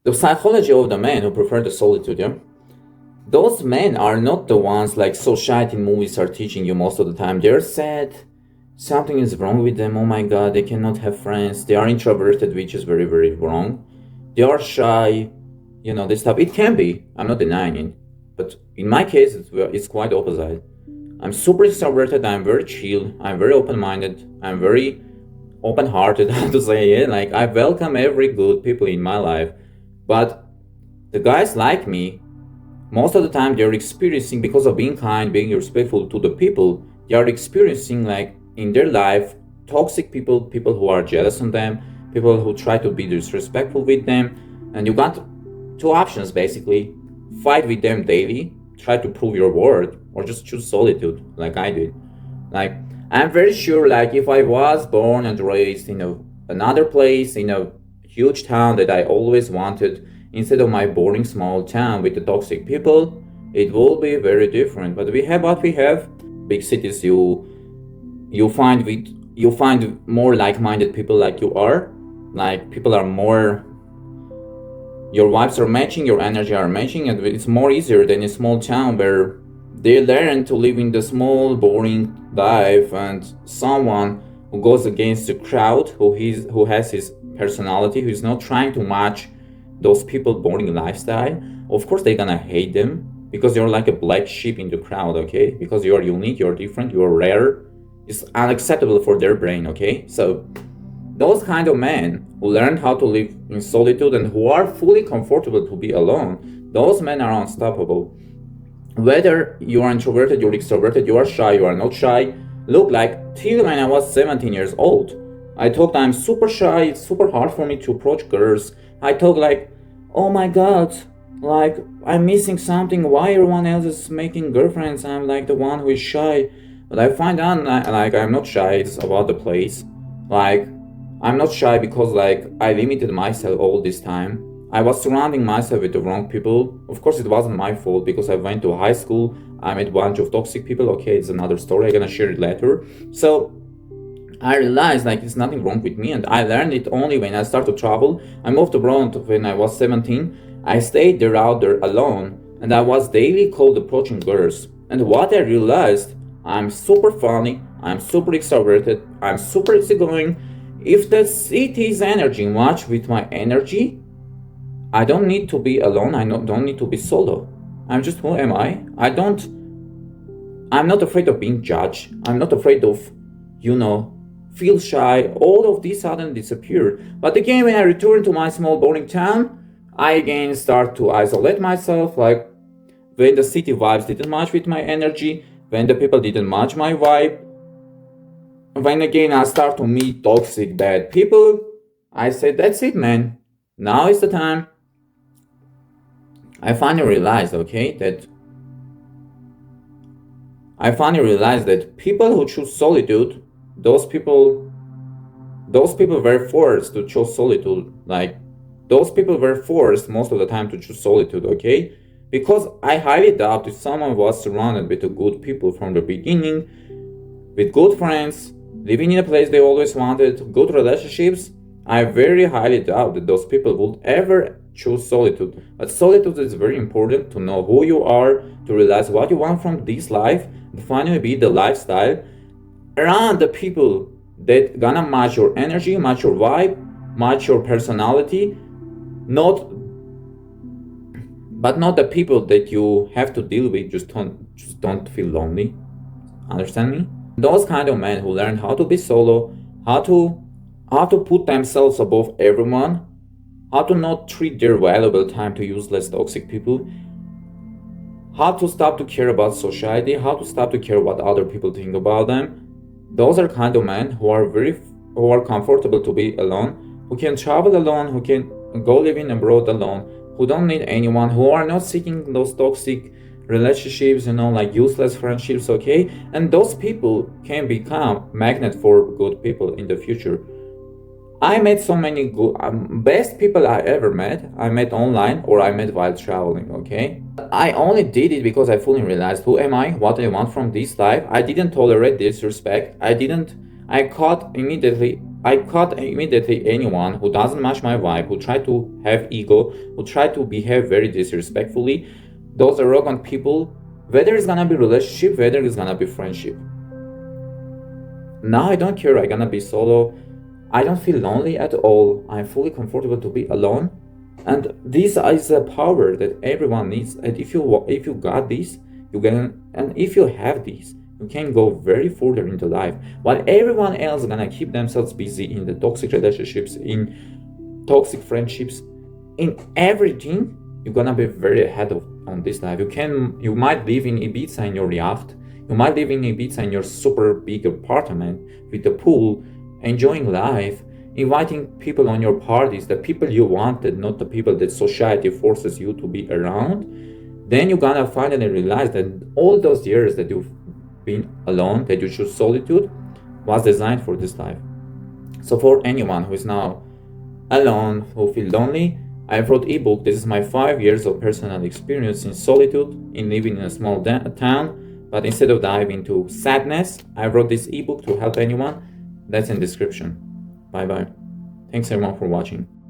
The psychology of the men who prefer the solitude, yeah? Those men are not the ones like society movies are teaching you most of the time. They're sad, something is wrong with them. Oh my god, they cannot have friends. They are introverted, which is very, very wrong. They are shy, this stuff. It can be, I'm not denying it. But in my case, it's quite opposite. I'm super extroverted, I'm very chill, I'm very open minded, I'm very open hearted, how to say it. Like, I welcome every good people in my life. But the guys like me, most of the time they're experiencing, because of being kind, being respectful to the people, they are experiencing like in their life toxic people, people who are jealous of them, people who try to be disrespectful with them. And you got two options basically: fight with them daily, try to prove your worth, or just choose solitude like I did. Like, I'm very sure, like, if I was born and raised in another place, in a huge town that I always wanted, instead of my boring small town with the toxic people, it will be very different. But we have what we have. Big cities, you find more like-minded people like you are. Like, people are more, your vibes are matching, your energy are matching, and it's more easier than a small town where they learn to live in the small, boring life, and someone who goes against the crowd, who has his personality, who is not trying to match those people boring lifestyle. Of course, they're gonna hate them because you're like a black sheep in the crowd, okay? Because you're unique, you're different, you're rare. It's unacceptable for their brain, okay? So those kind of men who learned how to live in solitude and who are fully comfortable to be alone, those men are unstoppable. Whether you are introverted, you're extroverted, you are shy, you are not shy. Look, like, till when I was 17 years old, I thought I'm super shy, it's super hard for me to approach girls. I thought like, oh my god, like, I'm missing something, why everyone else is making girlfriends, I'm like the one who is shy. But I find out, like, I'm not shy, it's about the place. Like, I'm not shy because, like, I limited myself all this time. I was surrounding myself with the wrong people. Of course, it wasn't my fault because I went to high school. I met a bunch of toxic people. Okay, it's another story. I'm gonna share it later. So I realized like there's nothing wrong with me, and I learned it only when I started to travel. I moved abroad when I was 17. I stayed there out there alone, and I was daily cold approaching girls. And what I realized, I'm super funny, I'm super extroverted, I'm super easygoing. If the city's energy match with my energy, I don't need to be alone. I don't need to be solo. I'm just, who am I? I'm not afraid of being judged. I'm not afraid of, feel shy. All of these suddenly disappeared. But again, when I return to my small boring town, I again start to isolate myself. Like, when the city vibes didn't match with my energy, when the people didn't match my vibe, when again I start to meet toxic bad people, I said, that's it, man. Now is the time. I finally realized, okay, that people who choose solitude, those people were forced to choose solitude. Like, those people were forced most of the time to choose solitude, okay? Because I highly doubt if someone was surrounded with good people from the beginning, with good friends, living in a place they always wanted, good relationships, I very highly doubt that those people would ever choose solitude. But solitude is very important to know who you are, to realize what you want from this life, and finally be the lifestyle around the people that gonna match your energy, match your vibe, match your personality, not but not the people that you have to deal with. Just don't feel lonely. Understand me? Those kind of men who learn how to be solo, how to put themselves above everyone, how to not treat their valuable time to useless toxic people, how to stop to care about society, how to stop to care what other people think about them. Those are kind of men who are comfortable to be alone, who can travel alone, who can go living abroad alone, who don't need anyone, who are not seeking those toxic relationships, like useless friendships, okay? And those people can become magnet for good people in the future. I met so many good, best people I ever met. I met online or I met while traveling, okay? I only did it because I fully realized who am I, what I want from this life. I didn't tolerate disrespect. I caught immediately I cut immediately anyone who doesn't match my vibe, who try to have ego, who try to behave very disrespectfully. Those arrogant people, whether it's gonna be relationship, whether it's gonna be friendship. Now I don't care, I'm gonna be solo. I don't feel lonely at all. I'm fully comfortable to be alone. And this is a power that everyone needs. And if you got this, you can, and if you have this, you can go very further into life. While everyone else gonna keep themselves busy in the toxic relationships, in toxic friendships, in everything, you're gonna be very ahead of on this life. You might live in Ibiza in your yacht. You might live in Ibiza in your super big apartment with a pool, enjoying life, inviting people on your parties, the people you wanted, not the people that society forces you to be around. Then you're gonna finally realize that all those years that you've been alone, that you choose solitude, was designed for this life. So for anyone who is now alone, who feel lonely, I wrote ebook. This is my 5 years of personal experience in solitude, in living in a small town. But instead of diving into sadness, I wrote this ebook to help anyone. That's in description. Bye bye. Thanks everyone for watching.